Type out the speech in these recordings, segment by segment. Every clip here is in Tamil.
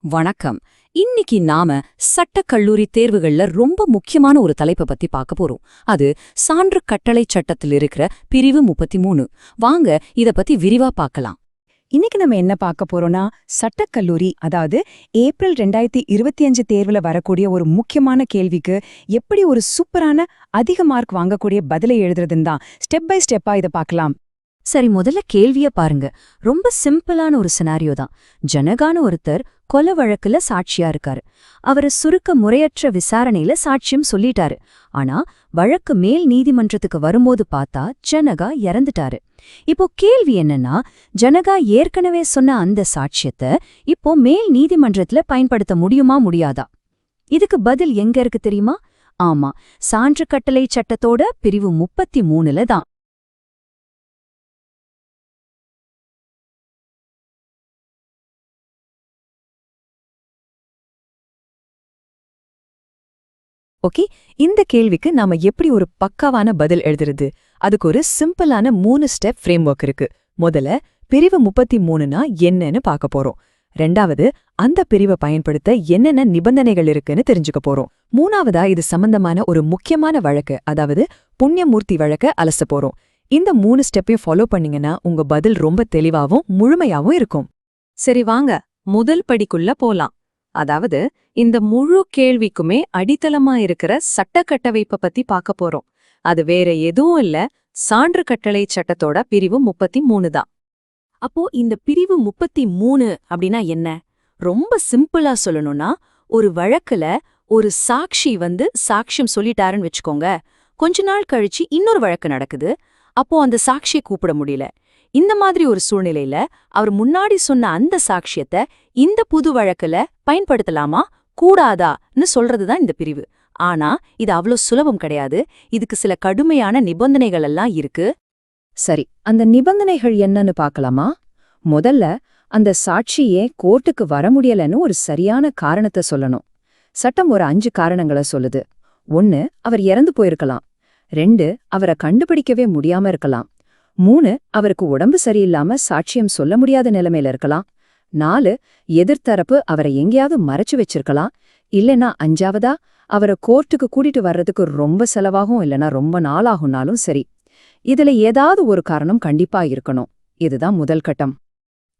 வணக்கம். இன்னைக்கு நாம சட்டக்கல்லூரி தேர்வுகள்ல ரொம்ப முக்கியமான ஒரு தலைப்பை பத்தி பார்க்க போறோம். அது சான்று கட்டளை சட்டத்தில் இருக்கிற பிரிவு 33. வாங்க இத பத்தி விரிவா பார்க்கலாம். இன்னைக்கு நம்ம என்ன பார்க்க போறோம்னா சட்டக்கல்லூரி, அதாவது ஏப்ரல் 2025 தேர்வுல வரக்கூடிய ஒரு முக்கியமான கேள்விக்கு எப்படி ஒரு சூப்பரான அதிக மார்க் வாங்கக்கூடிய பதிலை எழுதுறதுன்னு தான் ஸ்டெப் பை ஸ்டெப்பா இதை பார்க்கலாம். சரி, முதல்ல கேள்விய பாருங்க. ரொம்ப சிம்பிளான ஒரு சினாரியோ தான். ஜனகான ஒருத்தர் கொலை வழக்குல சாட்சியா இருக்காரு. அவரு சுருக்க முறையற்ற விசாரணையில சாட்சியம் சொல்லிட்டாரு. ஆனா வழக்கு மேல் நீதிமன்றத்துக்கு வரும்போது பார்த்தா ஜனகா இறந்துட்டாரு. இப்போ கேள்வி என்னன்னா, ஜனகா ஏற்கனவே சொன்ன அந்த சாட்சியத்தை இப்போ மேல் நீதிமன்றத்துல பயன்படுத்த முடியுமா முடியாதா? இதுக்கு பதில் எங்க இருக்கு தெரியுமா? ஆமா, சான்று கட்டளை சட்டத்தோட பிரிவு 33ல தான். ஓகே, இந்த கேள்விக்கு நாம எப்படி ஒரு பக்காவான பதில் எழுதுறது? அதுக்கு ஒரு சிம்பிளான 3 ஸ்டெப் ஃப்ரேம் ஒர்க் இருக்கு. முதல்ல பிரிவு 33னா என்னன்னு பார்க்க போறோம். ரெண்டாவது, அந்த பிரிவை பயன்படுத்த என்னென்ன நிபந்தனைகள் இருக்குன்னு தெரிஞ்சுக்க போறோம். மூணாவதா, இது சம்பந்தமான ஒரு முக்கியமான வழக்கு, அதாவது புண்ணியமூர்த்தி வழக்க அலச போறோம். இந்த 3 ஸ்டெப்பையும் ஃபாலோ பண்ணீங்கன்னா உங்க பதில் ரொம்ப தெளிவாவும் முழுமையாவும் இருக்கும். சரி, வாங்க முதல் படிக்குள்ள போலாம். அதாவது இந்த முழு கேள்விக்குமே அடித்தளமா இருக்கிற சட்டக்கட்டமைப்ப பத்தி பார்க்க போறோம். அது வேற எதுவும் இல்ல, சான்று கட்டளை சட்டத்தோட பிரிவு 33 தான். அப்போ இந்த பிரிவு 33 அப்படின்னா என்ன? ரொம்ப சிம்பிளா சொல்லணும்னா, ஒரு வழக்குல ஒரு சாட்சி சாட்சியம் சொல்லிட்டாருன்னு வச்சுக்கோங்க. கொஞ்ச நாள் கழிச்சு இன்னொரு வழக்கு நடக்குது. அப்போ அந்த சாட்சியை கூப்பிட முடியல. இந்த மாதிரி ஒரு சூழ்நிலையில அவர் முன்னாடி சொன்ன அந்த சாட்சியத்தை இந்த புது வழக்குல பயன்படுத்தலாமா கூடாதான்னு சொல்றதுதான் இந்த பிரிவு. ஆனா இது அவ்வளோ சுலபம் கிடையாது. இதுக்கு சில கடுமையான நிபந்தனைகள் எல்லாம் இருக்கு. சரி, அந்த நிபந்தனைகள் என்னன்னு பார்க்கலாமா? முதல்ல, அந்த சாட்சியே கோர்ட்டுக்கு வர முடியலன்னு ஒரு சரியான காரணத்தை சொல்லணும். சட்டம் ஒரு 5 காரணங்களை சொல்லுது. 1, அவர் இறந்து போயிருக்கலாம். 2, அவரை கண்டுபிடிக்கவே முடியாம இருக்கலாம். 3, அவருக்கு உடம்பு சரியில்லாம சாட்சியம் சொல்ல முடியாத நிலைமையில இருக்கலாம். 4, எதிர்த்தரப்பு அவரை எங்கேயாவது மறைச்சு வச்சிருக்கலாம். இல்லைன்னா 5வதா, அவரை கோர்ட்டுக்கு கூட்டிட்டு வர்றதுக்கு ரொம்ப செலவாகும், இல்லைன்னா ரொம்ப நாளாகும்னாலும் சரி. இதுல ஏதாவது ஒரு காரணம் கண்டிப்பா இருக்கணும். இதுதான் முதல் கட்டம்.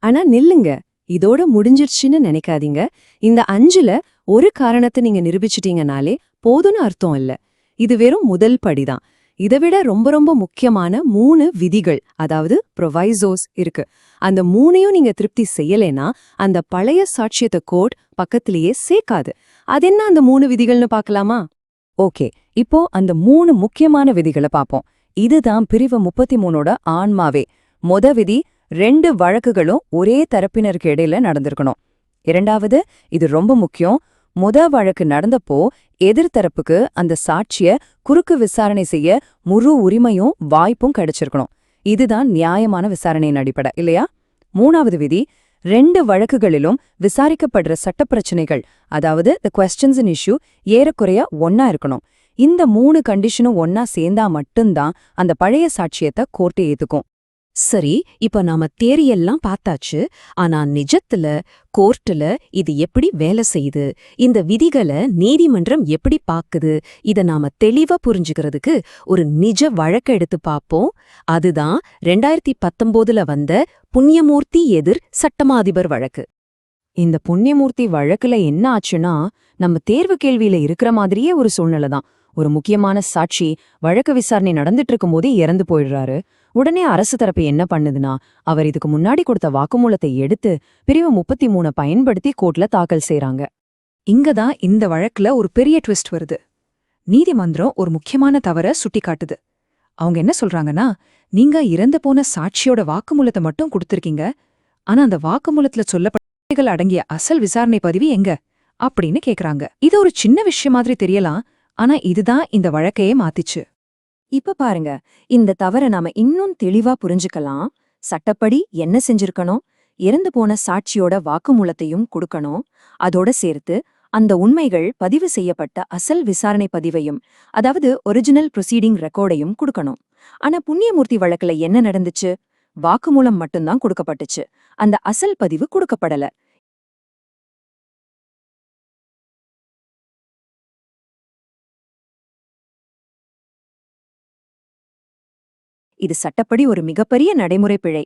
ஆனா நில்லுங்க, இதோட முடிஞ்சிருச்சுன்னு நினைக்காதீங்க. இந்த 5ல ஒரு காரணத்தை நீங்க நிரூபிச்சிட்டீங்கனாலே போதும்னு அர்த்தம் இல்ல. இது வெறும் முதல் படிதான். இதை விட ரொம்ப ரொம்ப முக்கியமான 3 விதிகள், அதாவது ப்ரொவைசோஸ் இருக்கு. அந்த 3ஐயும் நீங்க திருப்தி செய்யலைன்னா அந்த பழைய சாட்சியத்தை கோர்ட் பக்கத்திலேயே சேர்க்காது. அது என்ன அந்த 3 விதிகள்னு பார்க்கலாமா? ஓகே, இப்போ அந்த 3 முக்கியமான விதிகளை பார்ப்போம். இதுதான் பிரிவு 33ஓட ஆன்மாவே. விதி, 2 வழக்குகளும் ஒரே தரப்பினருக்கு இடையில நடந்திருக்கணும். இரண்டாவது, இது ரொம்ப முக்கியம், வழக்கு நடந்தப்போ எதிர்த்தரப்புக்கு அந்த சாட்சிய குறுக்கு விசாரணை செய்ய முழு உரிமையும் வாய்ப்பும் கிடைச்சிருக்கணும். இதுதான் நியாயமான விசாரணையின் அடிப்படை, இல்லையா? 3வது விதி, 2 வழக்குகளிலும் விசாரிக்கப்படுற சட்டப்பிரச்சனைகள், அதாவது தி கொஸ்டின்ஸ் இன் இஷ்யூ, ஏறக்குறைய ஒன்னா இருக்கணும். இந்த 3 கண்டிஷனும் ஒன்னா சேர்ந்தா மட்டும்தான் அந்த பழைய சாட்சியத்தை கோர்ட்டு ஏத்துக்கும். சரி, இப்ப நாம தேரியெல்லாம் பார்த்தாச்சு. ஆனா நிஜத்துல கோர்ட்டுல இது எப்படி வேலை செய்யுது, இந்த விதிகளை நீதிமன்றம் எப்படி பாக்குது, இத நாம தெளிவா புரிஞ்சுக்கிறதுக்கு ஒரு நிஜ வழக்க எடுத்து பார்ப்போம். அதுதான் 2019ல வந்த புண்ணியமூர்த்தி எதிர் சட்டமா அதிபர் வழக்கு. இந்த புண்ணியமூர்த்தி வழக்குல என்ன ஆச்சுன்னா, நம்ம தேர்வு கேள்வியில இருக்கிற மாதிரியே ஒரு சூழ்நிலை தான். ஒரு முக்கியமான சாட்சி வழக்கு விசாரணை நடந்துட்டு இருக்கும்போதே இறந்து போயிடுறாரு. உடனே அரசு தரப்பு என்ன பண்ணுதுன்னா, அவர் இதுக்கு முன்னாடி கொடுத்த வாக்குமூலத்தை எடுத்து பிரிவு 33 பயன்படுத்தி கோர்ட்ல தாக்கல் செய்றாங்க. இங்கதான் இந்த வழக்குல ஒரு பெரிய ட்விஸ்ட் வருது. நீதிமன்றம் ஒரு முக்கியமான தவற சுட்டிக்காட்டுது. அவங்க என்ன சொல்றாங்கன்னா, நீங்க இறந்து போன சாட்சியோட வாக்குமூலத்தை மட்டும் கொடுத்திருக்கீங்க. ஆனா அந்த வாக்குமூலத்துல சொல்லப்பட்ட அடங்கிய அசல் விசாரணை பதிவு எங்க அப்படின்னு கேக்குறாங்க. இது ஒரு சின்ன விஷயம் மாதிரி தெரியலாம், ஆனா இதுதான் இந்த வழக்கையே மாத்திச்சு. இப்ப பாருங்க, இந்த தவற நாம இன்னும் தெளிவா புரிஞ்சுக்கலாம். சட்டப்படி என்ன செஞ்சிருக்கணும்? இறந்து போன சாட்சியோட வாக்குமூலத்தையும் கொடுக்கணும். அதோட சேர்த்து அந்த உண்மைகள் பதிவு செய்யப்பட்ட அசல் விசாரணை பதிவையும், அதாவது ஒரிஜினல் ப்ரொசீடிங் ரெக்கார்டையும் கொடுக்கணும். ஆனா புண்ணியமூர்த்தி வழக்குல என்ன நடந்துச்சு? வாக்குமூலம் மட்டும்தான் கொடுக்கப்பட்டுச்சு. அந்த அசல் பதிவு கொடுக்கப்படல. இது சட்டப்படி ஒரு மிகப்பெரிய நடைமுறை பிழை.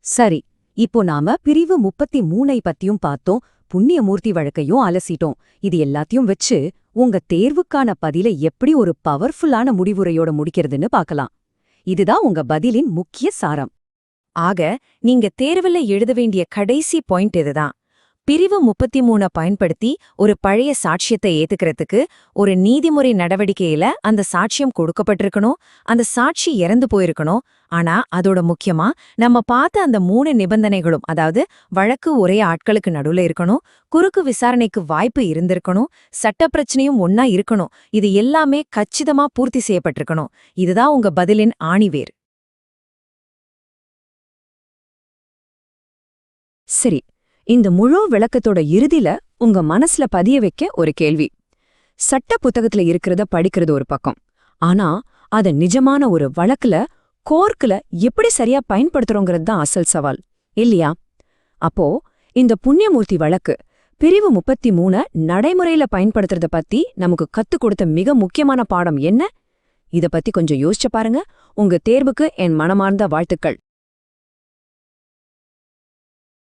சரி, இப்போ நாம பிரிவு 33 பத்தியும் பார்த்தோம், புண்ணியமூர்த்தி வழக்கையும் அலசிட்டோம். இது எல்லாத்தையும் வச்சு உங்க தேர்வுக்கான பதில எப்படி ஒரு பவர்ஃபுல்லான முடிவுரையோட முடிக்கிறதுன்னு பார்க்கலாம். இதுதான் உங்க பதிலின் முக்கிய சாரம். ஆக நீங்க தேர்வுல எழுத வேண்டிய கடைசி பாயிண்ட் இதுதான். பிரிவு 33 பயன்படுத்தி ஒரு பழைய சாட்சியத்தை ஏத்துக்கிறதுக்கு ஒரு நீதிமுறை நடவடிக்கையில அந்த சாட்சியம் கொடுக்கப்பட்டிருக்கணும், அந்த சாட்சி இறந்து போயிருக்கணும். ஆனா அதோட முக்கியமா நம்ம பார்த்த அந்த 3 நிபந்தனைகளும், அதாவது வழக்கு ஒரே ஆட்களுக்கு நடுவுல இருக்கணும், குறுக்கு விசாரணைக்கு வாய்ப்பு இருந்திருக்கணும், சட்ட பிரச்சனையும் ஒன்னா இருக்கணும். இது எல்லாமே கச்சிதமா பூர்த்தி செய்யப்பட்டிருக்கணும். இதுதான் உங்க பதிலின் ஆணிவேர். சரி, இந்த முழு விளக்கத்தோட இறுதியில உங்க மனசுல பதிய வைக்க ஒரு கேள்வி. சட்ட புத்தகத்துல இருக்கிறத படிக்கிறது ஒரு பக்கம், ஆனா அத நிஜமான ஒரு வழக்குல கோர்க்குல எப்படி சரியா பயன்படுத்துறோங்கிறது தான் அசல் சவால் இல்லையா? அப்போ இந்த புண்ணியமூர்த்தி வழக்கு பிரிவு 33 நடைமுறையில பயன்படுத்துறத பத்தி நமக்கு கத்துக் கொடுத்த மிக முக்கியமான பாடம் என்ன? இத பத்தி கொஞ்சம் யோசிச்சு பாருங்க. உங்க தேர்வுக்கு என் மனமார்ந்த வாழ்த்துக்கள்.